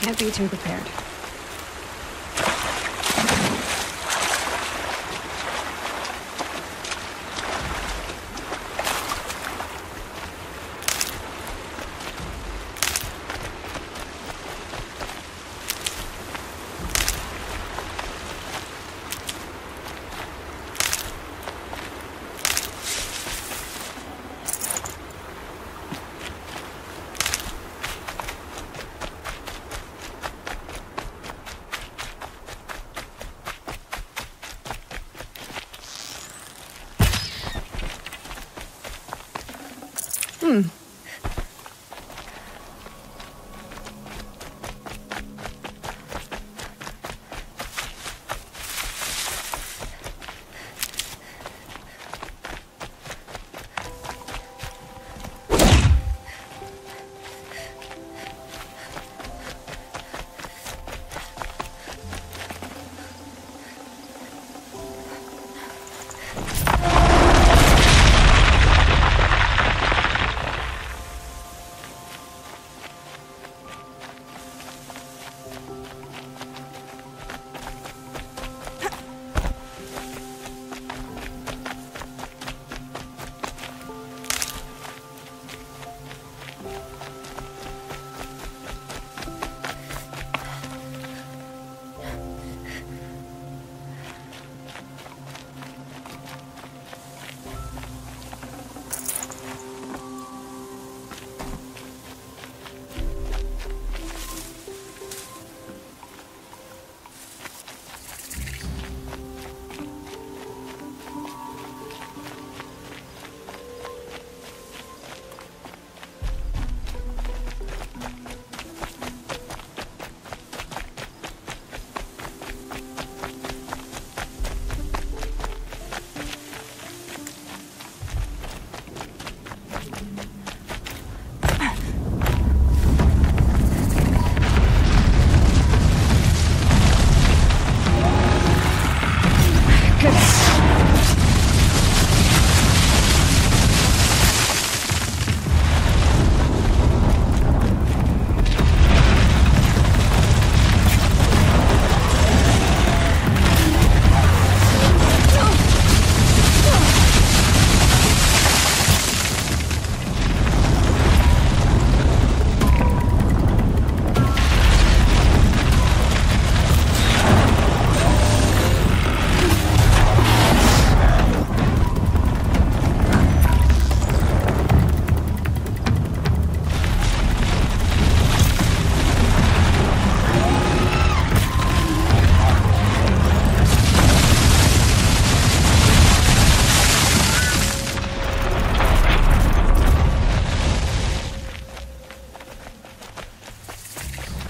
Can't be too prepared.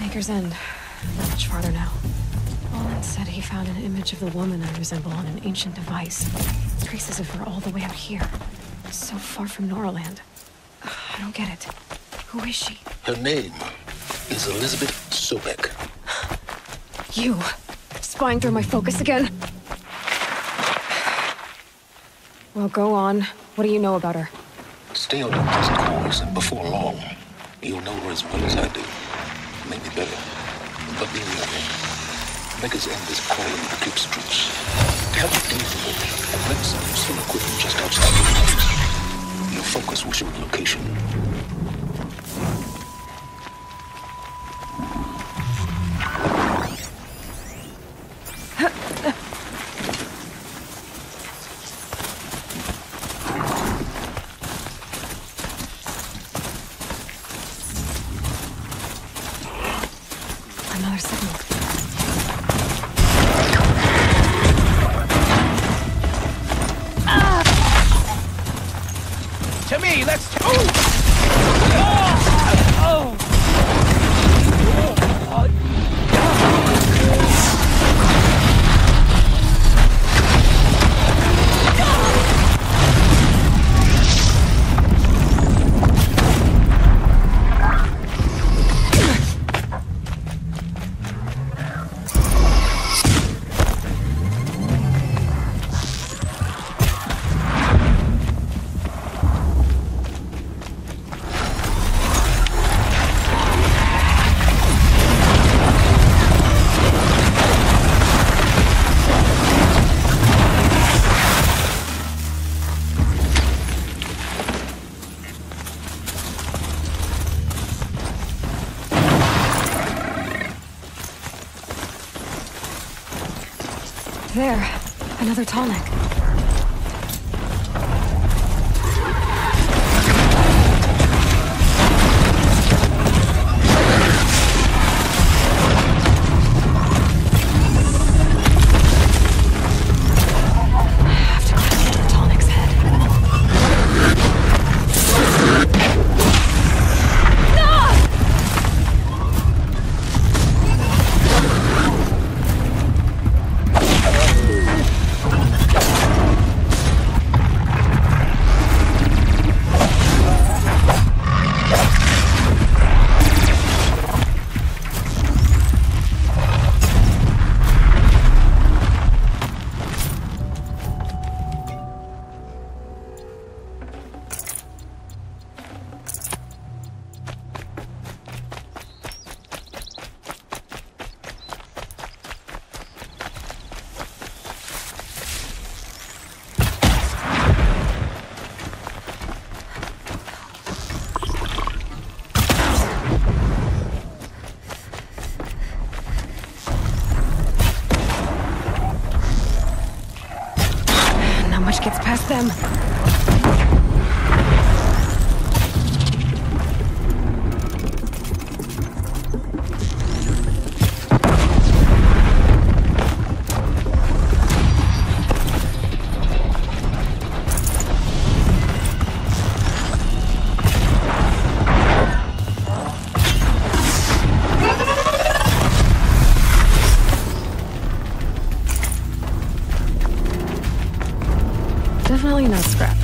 Maker's End. Not much farther now. Olin said he found an image of the woman I resemble on an ancient device. Traces of her all the way out here. So far from Noraland. I don't get it. Who is she? Her name is Elizabeth Soec'tir. You? Spying through my focus again? Well, go on. What do you know about her? Stay on your best course, and before long, you'll know her as well as I do. Maybe better. But be warned. Maker's End is crawling with eclipse troops. Help deal with it, and let some useful equipment just outside your place. Your focus will show the location. Another signal. To me, let's... Ooh! Another Tallneck. Gets past them. Definitely no scrap.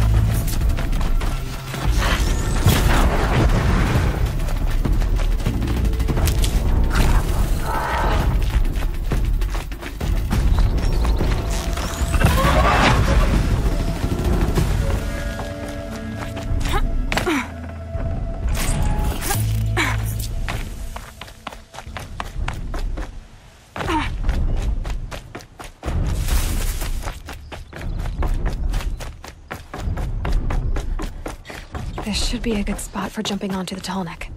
This should be a good spot for jumping onto the Tallneck.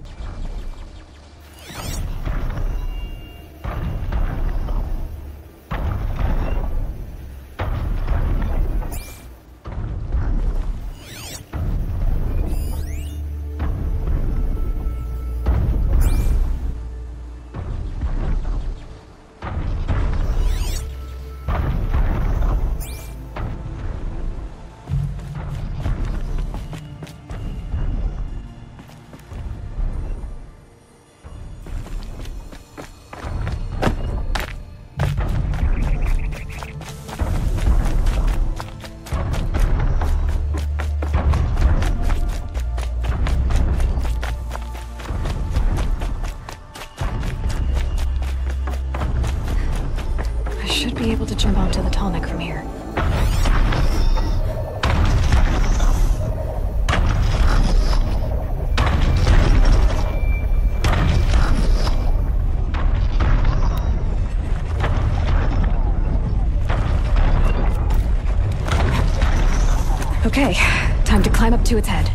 Be able to jump onto the Tallneck from here. Okay, time to climb up to its head.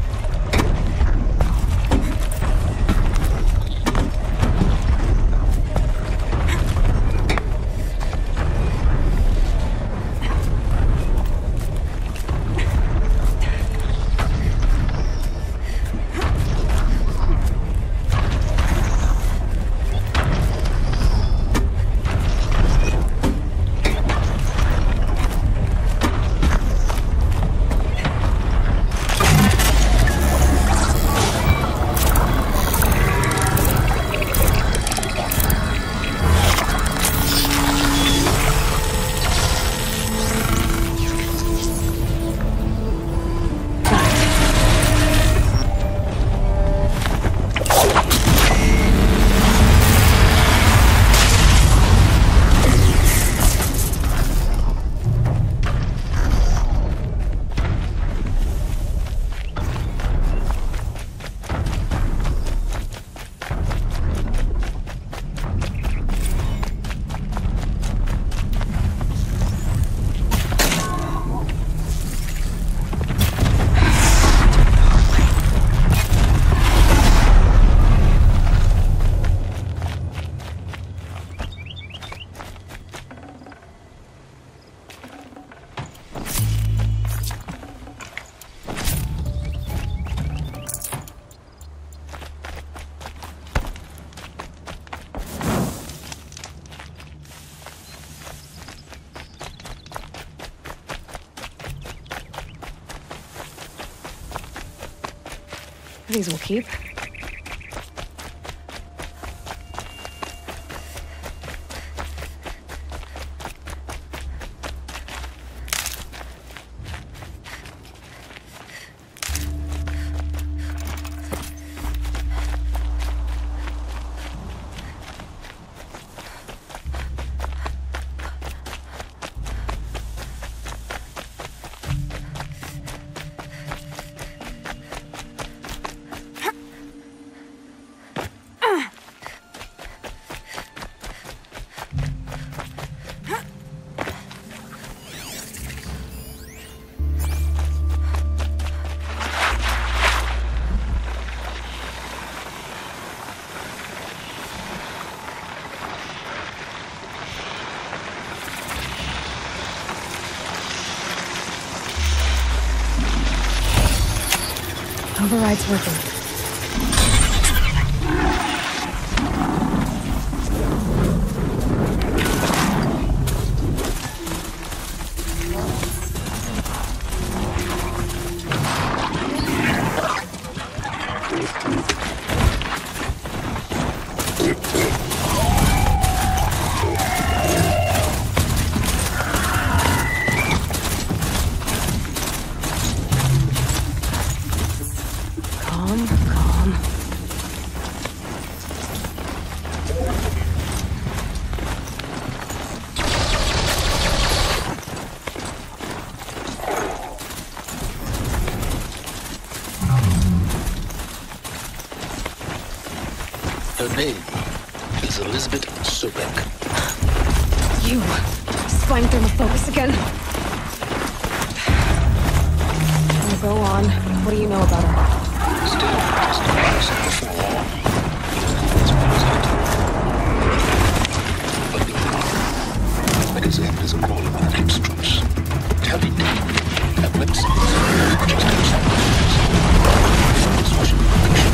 These will keep. Override's working. Her name is Elizabeth Soec'tir. You! Spine thermal focus again. Oh, go on. What do you know about her? Still, just as before long, you'll know as well as I do. But believe, because end is a crawler with eclipse troops. Tell it, have websites, just as some this was your fiction.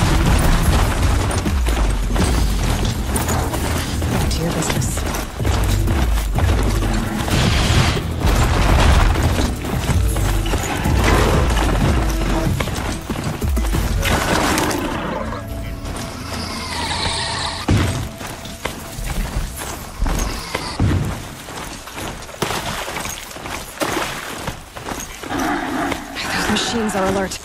Back to your business. Those machines are alert.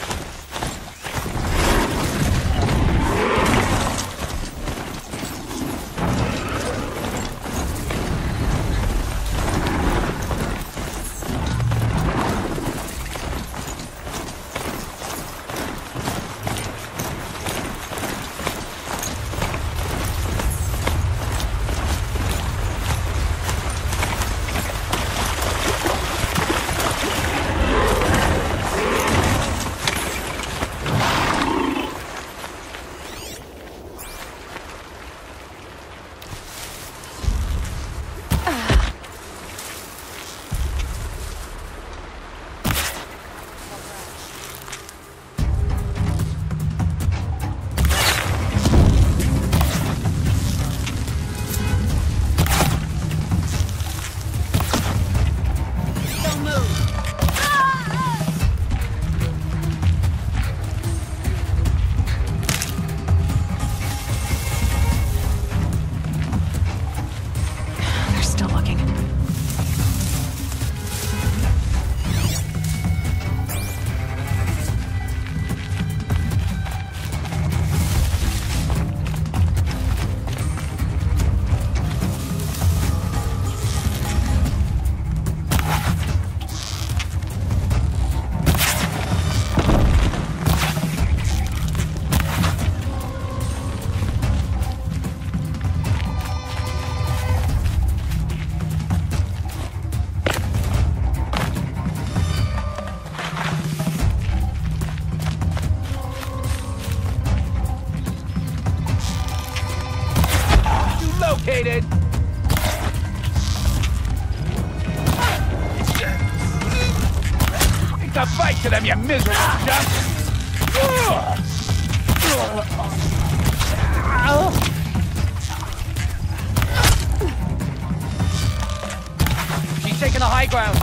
Located. Take the fight to them, you miserable dump. She's taking the high ground.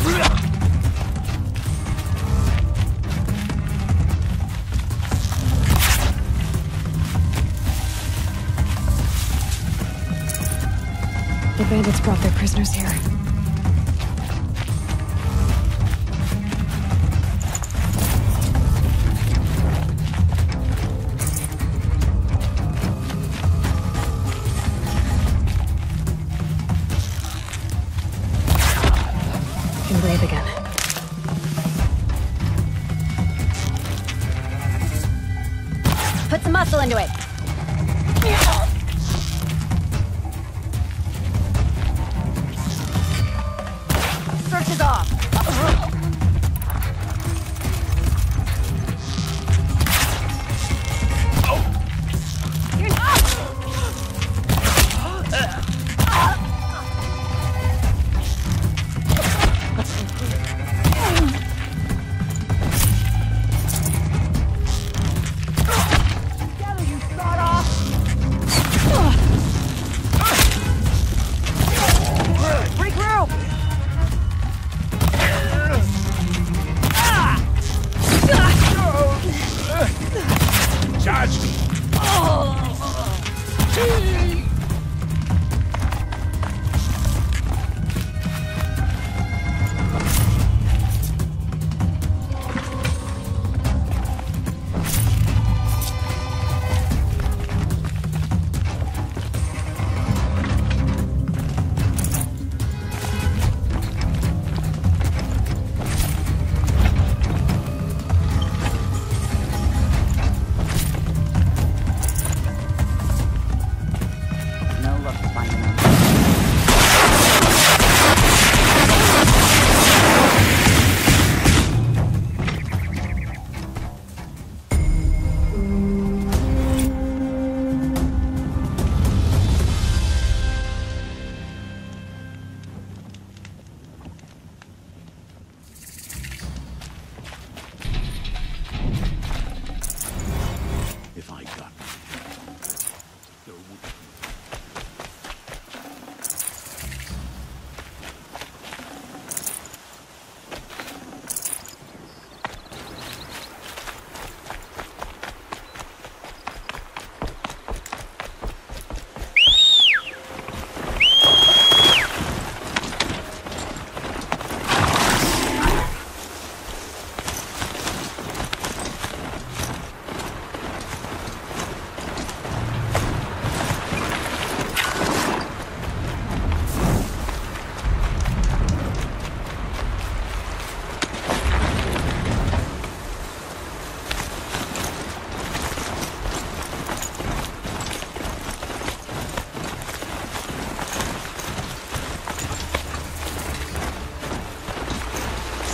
The bandits brought their prisoners here. Can breathe again. Put some muscle into it. Search is off.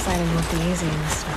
Sliding won't be easy in this snow.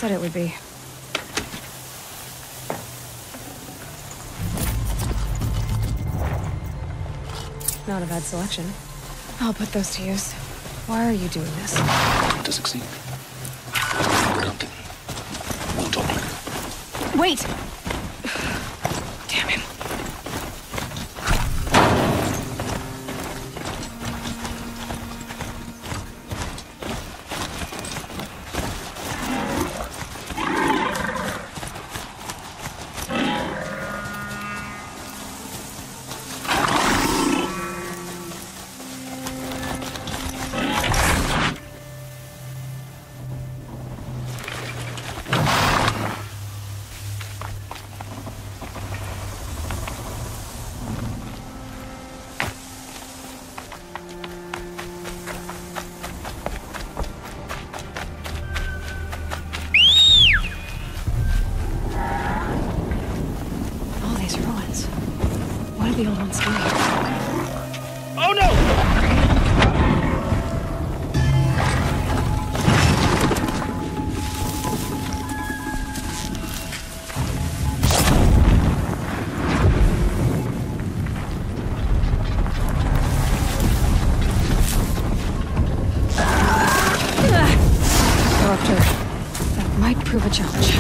said it would be. Not a bad selection. I'll put those to use. Why are you doing this? To succeed. Without them, we'll talk later. Wait! Damn him. The old one's doing. Oh no! Doctor, that might prove a challenge.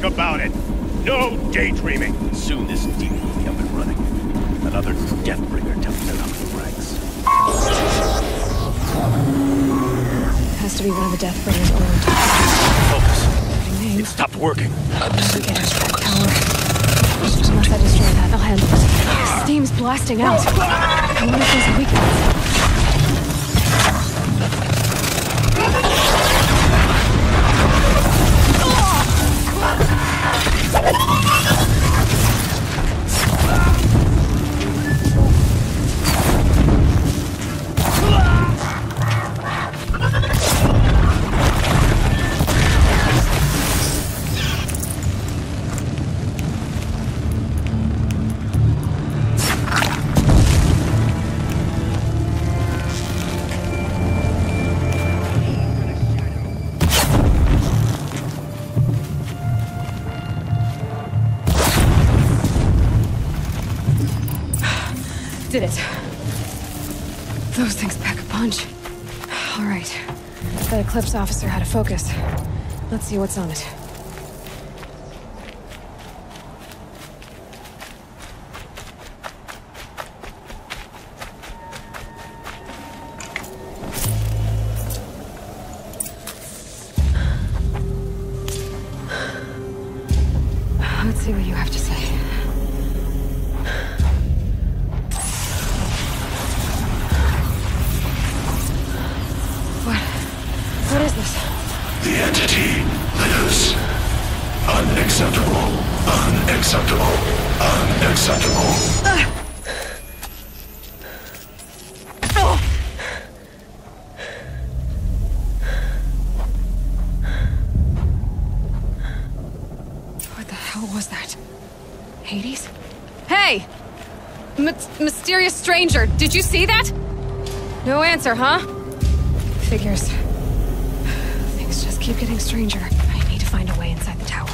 About it. No daydreaming. Soon this demon will be up and running. Another Deathbringer telling it out of the ranks. Has to be one of the Deathbringer's own. Focus. It stopped working. I'm disintegrating focus. Unless I destroy that, I'll handle it. Steam's blasting out. I wonder if there's a weakness. Did it. Those things pack a punch. All right. That Eclipse officer had a focus. Let's see what's on it. Let's see what you have to say. What is this? The entity lives. Unacceptable. Unacceptable. Unacceptable. What the hell was that? Hades? Hey! Mysterious stranger, did you see that? No answer, huh? Figures. Things just keep getting stranger. I need to find a way inside the tower.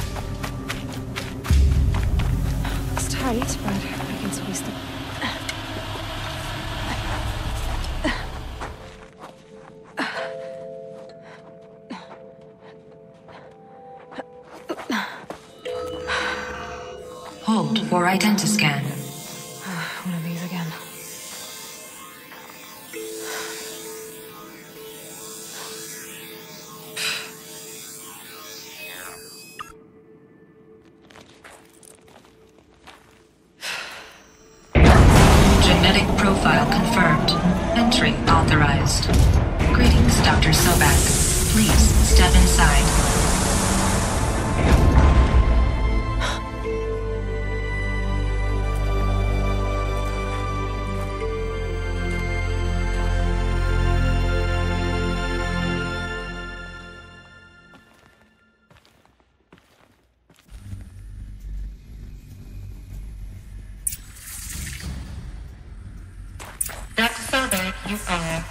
It's tight, but I can squeeze the... Hold for identiscan. One of these again. Genetic profile confirmed. Entry authorized. Greetings, Dr. Soec'tir. Please step inside. Dr. Soec'tir, you are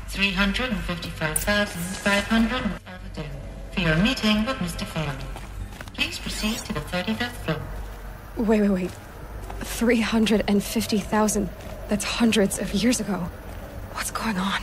355,500 overdue for your meeting with Mr. Farrow. Please proceed to the 35th floor. Wait. 350,000. That's hundreds of years ago. What's going on?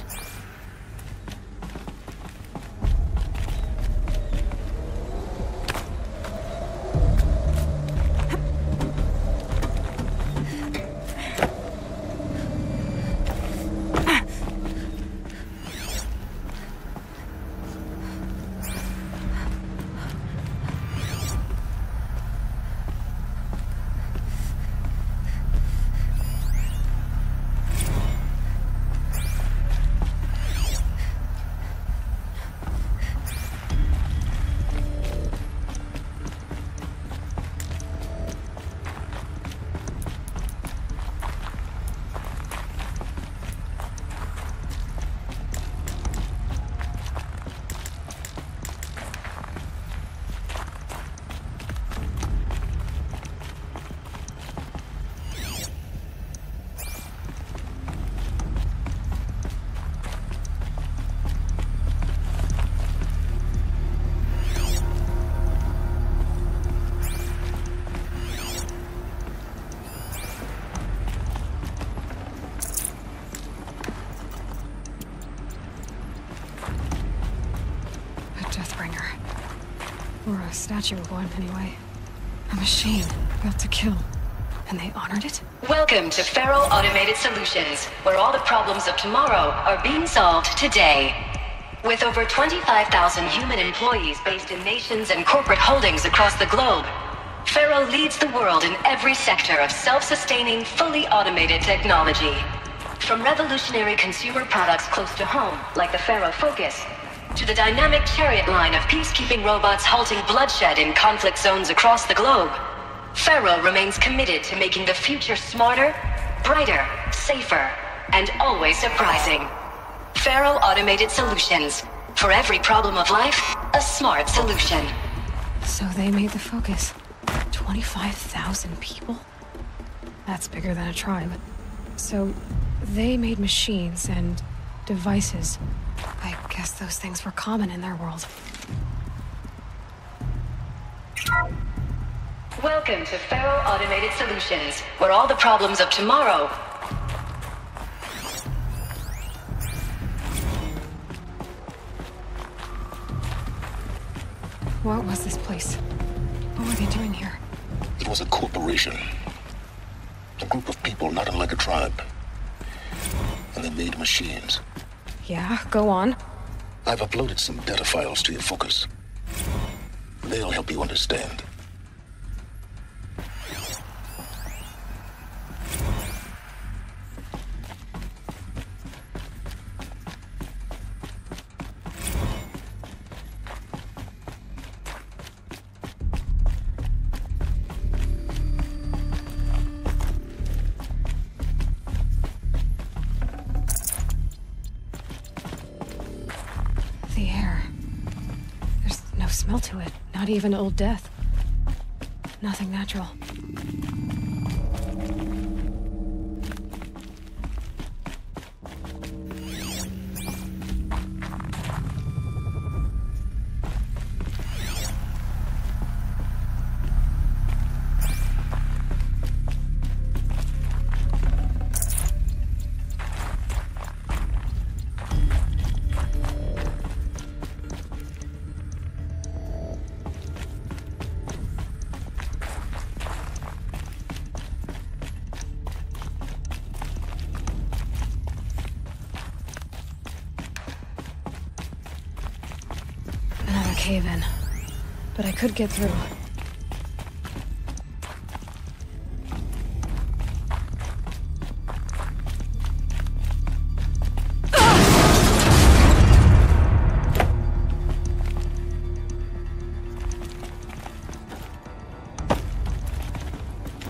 Deathbringer. Or a statue of one, anyway. A machine built to kill. And they honored it? Welcome to Faro Automated Solutions, where all the problems of tomorrow are being solved today. With over 25,000 human employees based in nations and corporate holdings across the globe, Faro leads the world in every sector of self-sustaining, fully automated technology. From revolutionary consumer products close to home, like the Faro Focus, to the dynamic chariot line of peacekeeping robots halting bloodshed in conflict zones across the globe, Faro remains committed to making the future smarter, brighter, safer, and always surprising. Faro Automated Solutions. For every problem of life, a smart solution. So they made the Focus. 25,000 people? That's bigger than a tribe. So they made machines and devices. I guess those things were common in their world. Welcome to Faro Automated Solutions, where all the problems of tomorrow What was this place? What were they doing here? It was a corporation. A group of people not unlike a tribe. And they made machines. Yeah, go on. I've uploaded some data files to your focus. They'll help you understand. Smell to it. Not even old death. Nothing natural. Cave-in, but I could get through.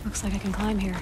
Looks like I can climb here.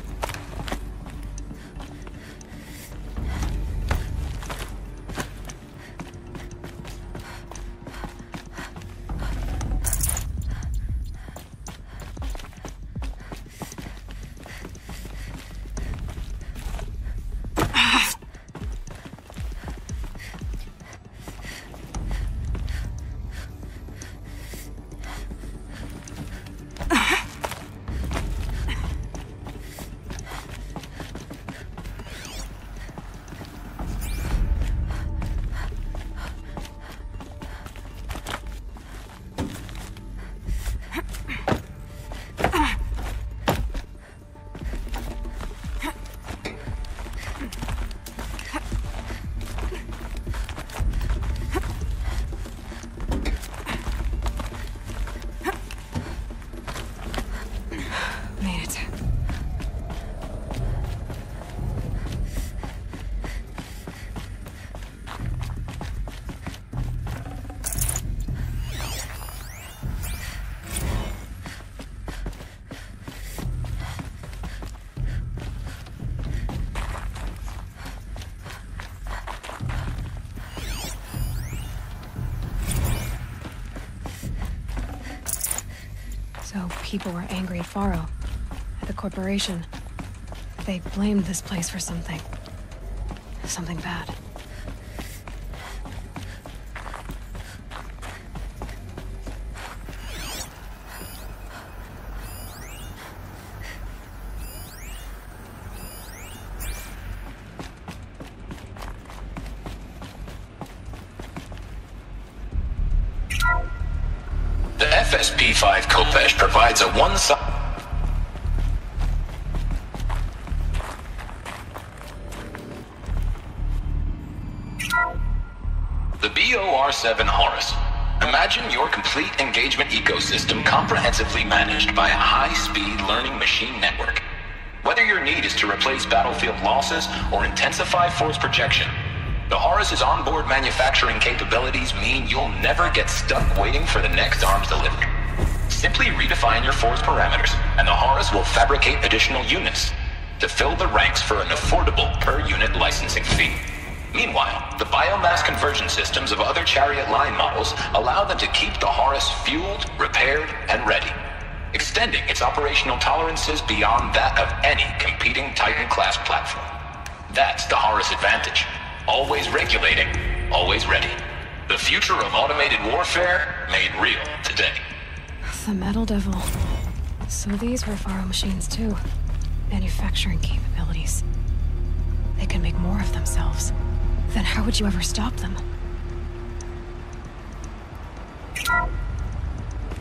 So people were angry at Faro, at the corporation. They blamed this place for something. Something bad. The FSP-5 Kopesh provides a one-side... The BOR-7 Horus. Imagine your complete engagement ecosystem comprehensively managed by a high-speed learning machine network. Whether your need is to replace battlefield losses or intensify force projection, the Horus's onboard manufacturing capabilities mean you'll never get stuck waiting for the next arms delivery. Simply redefine your force parameters, and the Horus will fabricate additional units to fill the ranks for an affordable per-unit licensing fee. Meanwhile, the biomass conversion systems of other Chariot line models allow them to keep the Horus fueled, repaired, and ready, extending its operational tolerances beyond that of any competing Titan-class platform. That's the Horus advantage. Always regulating, always ready. The future of automated warfare made real today. The Metal Devil. So these were Faro machines too. Manufacturing capabilities. They can make more of themselves. Then how would you ever stop them?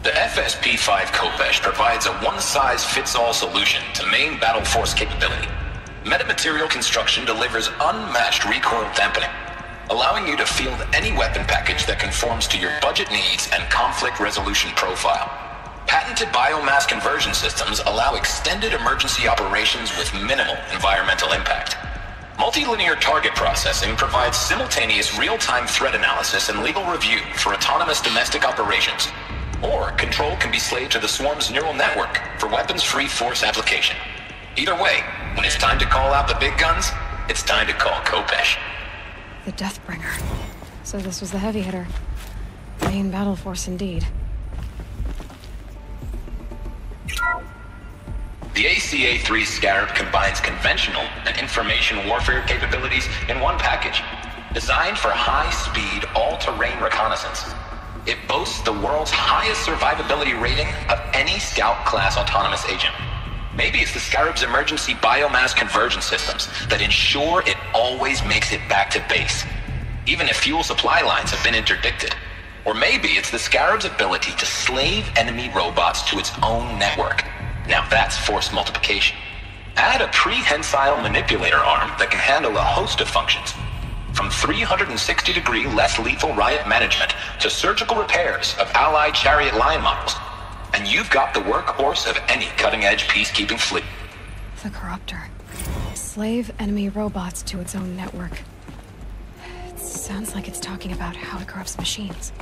The FSP-5 Khopesh provides a one-size-fits-all solution to main battle force capability. Metamaterial construction delivers unmatched recoil dampening, allowing you to field any weapon package that conforms to your budget needs and conflict resolution profile. Patented biomass conversion systems allow extended emergency operations with minimal environmental impact. Multilinear target processing provides simultaneous real-time threat analysis and legal review for autonomous domestic operations. Or control can be slaved to the swarm's neural network for weapons-free force application. Either way, when it's time to call out the big guns, it's time to call Khopesh. The Deathbringer. So this was the heavy hitter. Main battle force indeed. The ACA-3 Scarab combines conventional and information warfare capabilities in one package, designed for high-speed, all-terrain reconnaissance. It boasts the world's highest survivability rating of any Scout-class autonomous agent. Maybe it's the Scarab's emergency biomass conversion systems that ensure it always makes it back to base, even if fuel supply lines have been interdicted. Or maybe it's the Scarab's ability to slave enemy robots to its own network. Now that's force multiplication. Add a prehensile manipulator arm that can handle a host of functions, from 360-degree less lethal riot management to surgical repairs of allied chariot line models, and you've got the workhorse of any cutting-edge peacekeeping fleet. The Corruptor. Slave enemy robots to its own network. It sounds like it's talking about how it corrupts machines.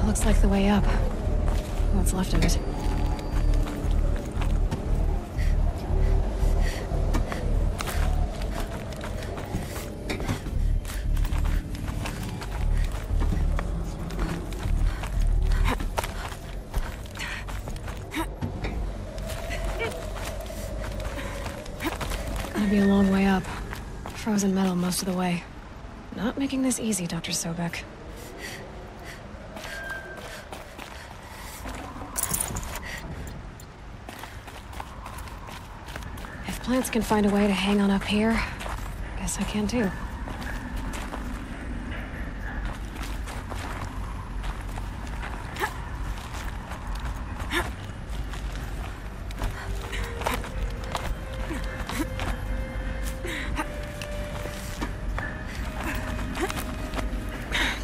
Looks like the way up. What's left of it. Gonna be a long way up. Frozen metal most of the way. Not making this easy, Dr. Soec'tir. Plants can find a way to hang on up here. Guess I can too.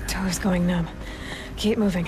Toes going numb. Keep moving.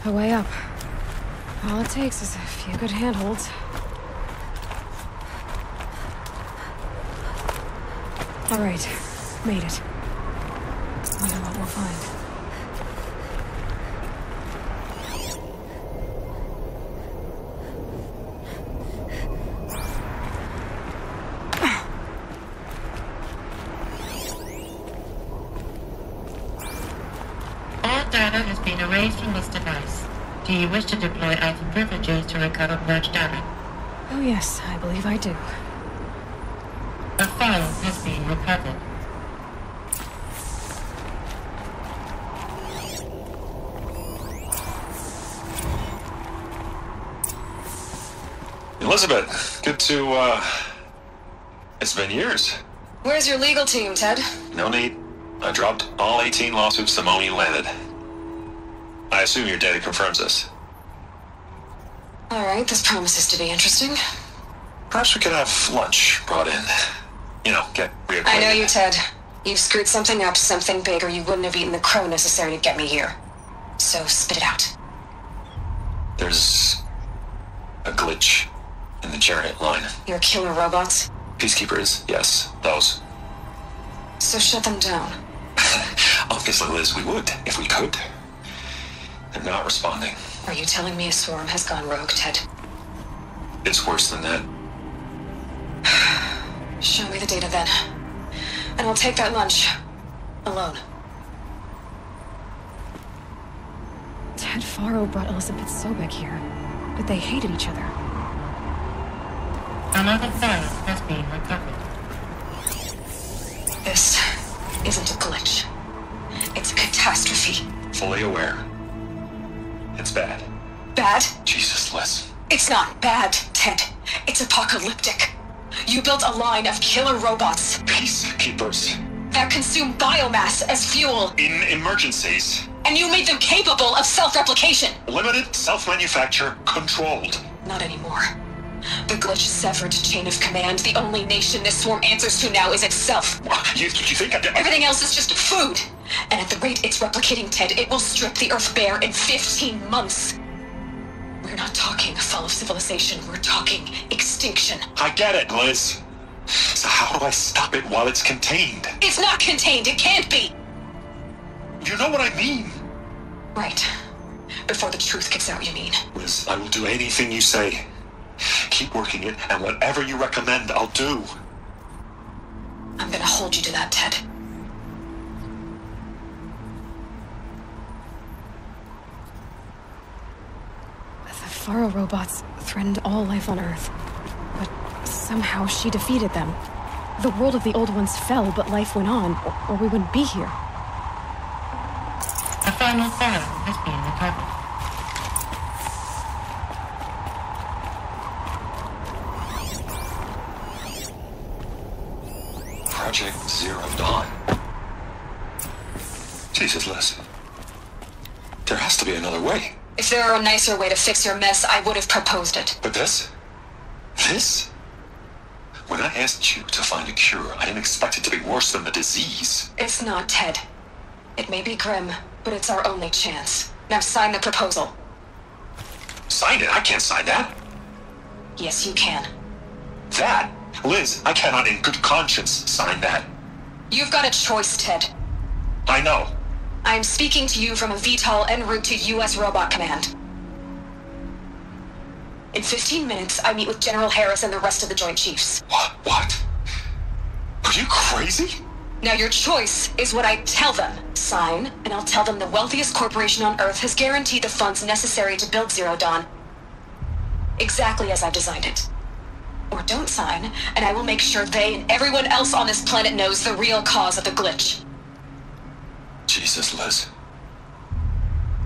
A way up. All it takes is a few good handholds. All right, made it. Wonder what we'll find. All data has been erased from this device. Do you wish to deploy IT privileges to recover merged data? Oh yes, I believe I do. A file has been recovered. Elizabeth, good to, it's been years. Where's your legal team, Ted? No need. I dropped all 18 lawsuits the moment you landed. I assume your data confirms this. All right, this promises to be interesting. Perhaps we could have lunch brought in. You know, get reacquainted. I know you, Ted. You've screwed something up, something big, or you wouldn't have eaten the crow necessary to get me here. So spit it out. There's a glitch in the chariot line. Your killer robots? Peacekeepers, yes, those. So shut them down. Obviously, Liz, we would, if we could. They're not responding. Are you telling me a swarm has gone rogue, Ted? It's worse than that. Show me the data then. And I'll take that lunch. Alone. Ted Faro brought Elizabeth Soec'tir here, but they hated each other. Another file has been recovered. This isn't a glitch. It's a catastrophe. Fully aware. It's bad. Bad? Jesus, Liz. It's not bad, Ted. It's apocalyptic. You built a line of killer robots. Peacekeepers. That consume biomass as fuel. In emergencies. And you made them capable of self-replication. Limited, self-manufacture, controlled. Not anymore. The glitch severed chain of command. The only nation this swarm answers to now is itself. You think Everything else is just food. And at the rate it's replicating, Ted, it will strip the Earth bare in 15 months. We're not talking fall of civilization. We're talking extinction. I get it, Liz. So how do I stop it while it's contained? It's not contained. It can't be. You know what I mean? Right. Before the truth gets out, you mean? Liz, I will do anything you say. Keep working it, and whatever you recommend, I'll do. I'm gonna hold you to that, Ted. The Faro robots threatened all life on Earth, but somehow she defeated them. The world of the old ones fell, but life went on, or we wouldn't be here. A final file has been recovered. Project Zero Dawn. Jesus, Liz. There has to be another way. If there were a nicer way to fix your mess, I would have proposed it. But this? This? When I asked you to find a cure, I didn't expect it to be worse than the disease. It's not, Ted. It may be grim, but it's our only chance. Now sign the proposal. Sign it? I can't sign that. Yes, you can. That? Liz, I cannot in good conscience sign that. You've got a choice, Ted. I know. I'm speaking to you from a VTOL en route to U.S. Robot Command. In 15 minutes, I meet with General Harris and the rest of the Joint Chiefs. What? Are you crazy? Now your choice is what I tell them. Sign, and I'll tell them the wealthiest corporation on Earth has guaranteed the funds necessary to build Zero Dawn. Exactly as I've designed it. Or don't sign, and I will make sure they and everyone else on this planet knows the real cause of the glitch. Jesus, Liz.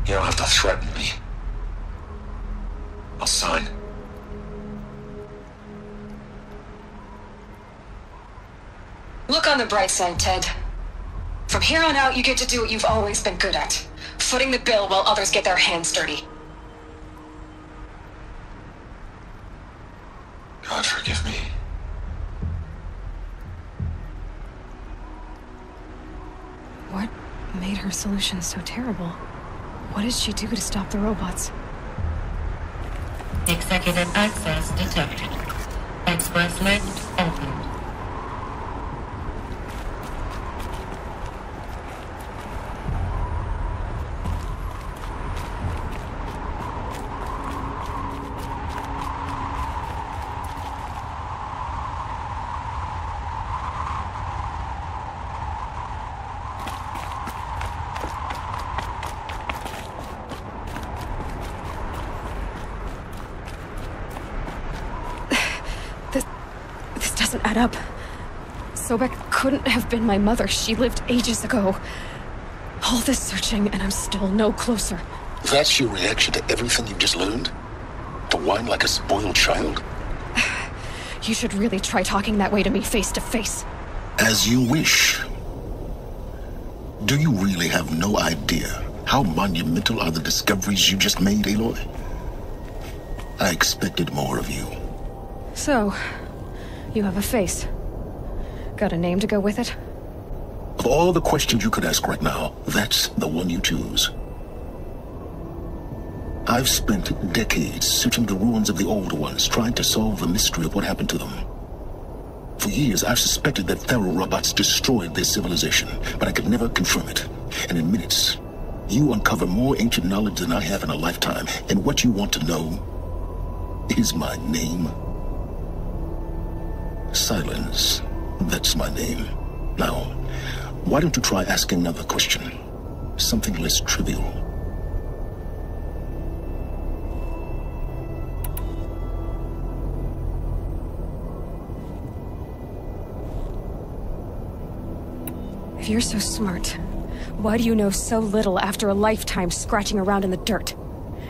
You don't have to threaten me. I'll sign. Look on the bright side, Ted. From here on out, you get to do what you've always been good at. Footing the bill while others get their hands dirty. God forgive me. What made her solution so terrible? What did she do to stop the robots? Executive access detected. Express lane opened. Add up. Soec'tir couldn't have been my mother. She lived ages ago. All this searching, and I'm still no closer. That's your reaction to everything you've just learned? To whine like a spoiled child? You should really try talking that way to me face to face. As you wish. Do you really have no idea how monumental are the discoveries you just made, Aloy? I expected more of you. So, you have a face. Got a name to go with it? Of all the questions you could ask right now, that's the one you choose. I've spent decades searching the ruins of the old ones, trying to solve the mystery of what happened to them. For years, I've suspected that Faro robots destroyed their civilization, but I could never confirm it. And in minutes, you uncover more ancient knowledge than I have in a lifetime. And what you want to know is my name. Silence. That's my name. Now, why don't you try asking another question? Something less trivial. If you're so smart, why do you know so little after a lifetime scratching around in the dirt?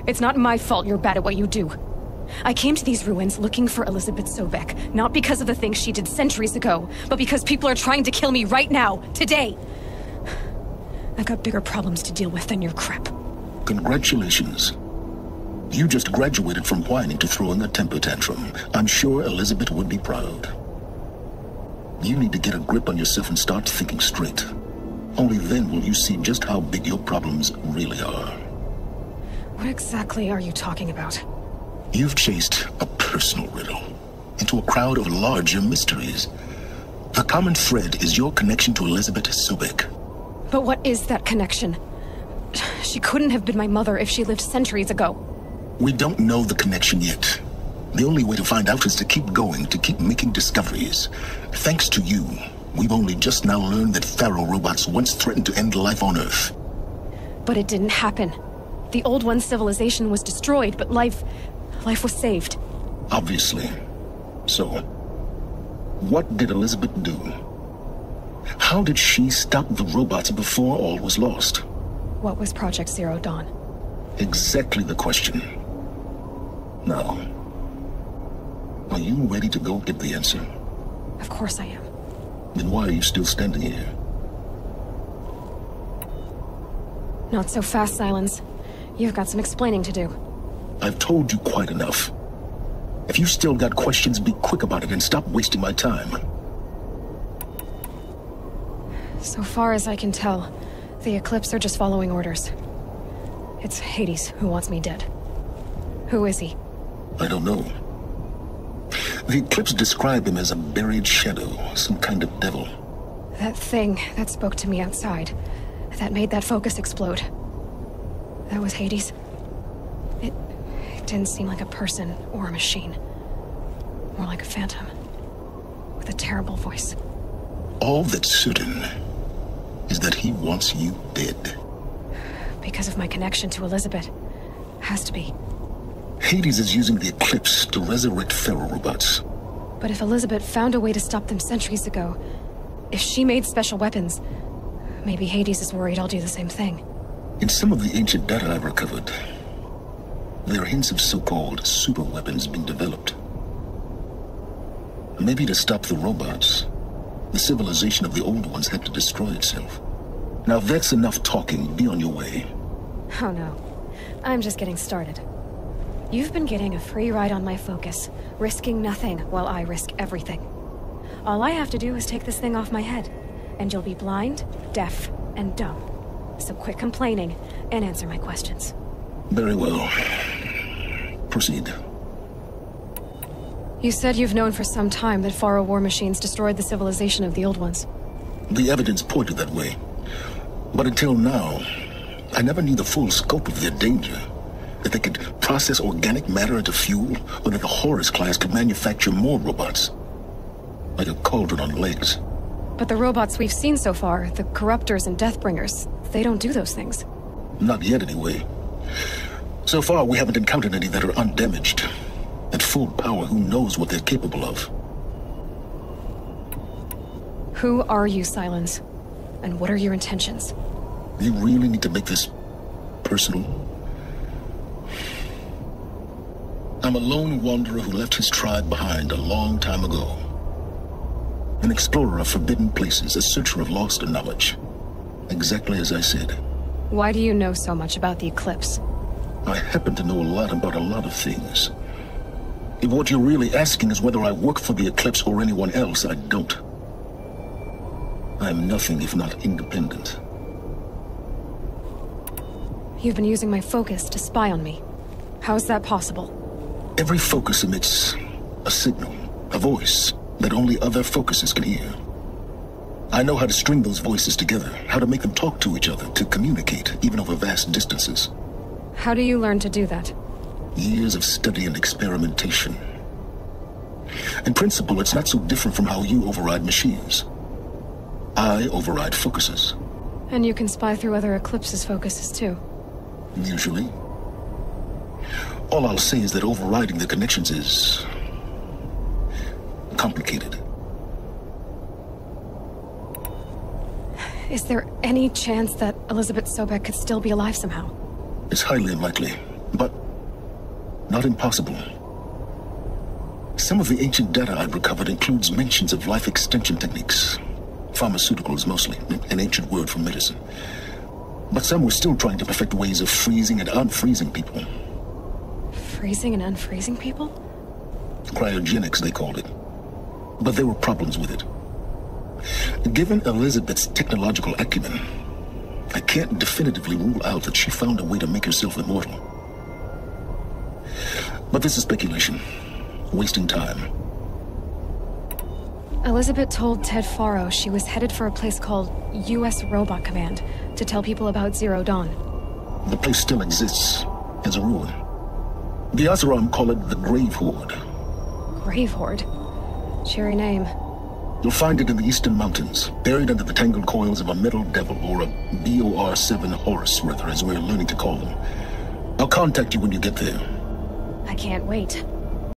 It's not my fault you're bad at what you do. I came to these ruins looking for Elizabeth Soec'tir, not because of the things she did centuries ago, but because people are trying to kill me right now, today. I've got bigger problems to deal with than your crap. Congratulations. You just graduated from whining to throwing a temper tantrum. I'm sure Elizabeth would be proud. You need to get a grip on yourself and start thinking straight. Only then will you see just how big your problems really are. What exactly are you talking about? You've chased a personal riddle into a crowd of larger mysteries. The common thread is your connection to Elizabeth Soec'tir. But what is that connection? She couldn't have been my mother if she lived centuries ago. We don't know the connection yet. The only way to find out is to keep going, to keep making discoveries. Thanks to you, we've only just now learned that Faro robots once threatened to end life on Earth. But it didn't happen. The old one's civilization was destroyed, but life was saved. Obviously. So, what did Elizabeth do? How did she stop the robots before all was lost? What was Project Zero Dawn? Exactly the question. Now, are you ready to go get the answer? Of course I am. Then why are you still standing here? Not so fast, Silence. You've got some explaining to do. I've told you quite enough. If you still got questions, be quick about it and stop wasting my time. So far as I can tell, the Eclipse are just following orders. It's Hades who wants me dead. Who is he? I don't know. The Eclipse described him as a buried shadow, some kind of devil. That thing that spoke to me outside, that made that focus explode. That was Hades? It didn't seem like a person or a machine. More like a phantom. With a terrible voice. All that's certain is that he wants you dead. Because of my connection to Elizabeth. Has to be. Hades is using the Eclipse to resurrect Faro robots. But if Elizabeth found a way to stop them centuries ago, if she made special weapons, maybe Hades is worried I'll do the same thing. In some of the ancient data I've recovered, there are hints of so-called super weapons being developed. Maybe to stop the robots, the civilization of the old ones had to destroy itself. Now that's enough talking. Be on your way. Oh no. I'm just getting started. You've been getting a free ride on my focus, risking nothing while I risk everything. All I have to do is take this thing off my head, and you'll be blind, deaf, and dumb. So quit complaining and answer my questions. Very well. Proceed. You said you've known for some time that Faro war machines destroyed the civilization of the old ones. The evidence pointed that way. But until now, I never knew the full scope of their danger. That they could process organic matter into fuel, or that the Horus class could manufacture more robots. Like a cauldron on legs. But the robots we've seen so far, the Corruptors and Deathbringers, they don't do those things. Not yet, anyway. So far, we haven't encountered any that are undamaged. At full power, who knows what they're capable of? Who are you, Silence? And what are your intentions? You really need to make this personal? I'm a lone wanderer who left his tribe behind a long time ago. An explorer of forbidden places, a searcher of lost knowledge. Exactly as I said. Why do you know so much about the Eclipse? I happen to know a lot about a lot of things. If what you're really asking is whether I work for the Eclipse or anyone else, I don't. I'm nothing if not independent. You've been using my focus to spy on me. How is that possible? Every focus emits a signal, a voice, that only other focuses can hear. I know how to string those voices together, how to make them talk to each other, to communicate, even over vast distances. How do you learn to do that? Years of study and experimentation. In principle, it's not so different from how you override machines. I override focuses. And you can spy through other Eclipse's focuses too? Usually. All I'll say is that overriding the connections is complicated. Is there any chance that Elizabeth Soec'tir could still be alive somehow? It's highly unlikely, but not impossible. Some of the ancient data I've recovered includes mentions of life extension techniques. Pharmaceuticals mostly, an ancient word for medicine. But some were still trying to perfect ways of freezing and unfreezing people. Freezing and unfreezing people? Cryogenics, they called it. But there were problems with it. Given Elizabeth's technological acumen, I can't definitively rule out that she found a way to make herself immortal. But this is speculation. Wasting time. Elizabeth told Ted Faro she was headed for a place called U.S. Robot Command to tell people about Zero Dawn. The place still exists, as a ruin. The Asaram call it the Grave Horde. Grave Horde? Cheery name. You'll find it in the eastern mountains, buried under the tangled coils of a metal devil, or a BOR-7 Horus, rather, as we're learning to call them. I'll contact you when you get there. I can't wait.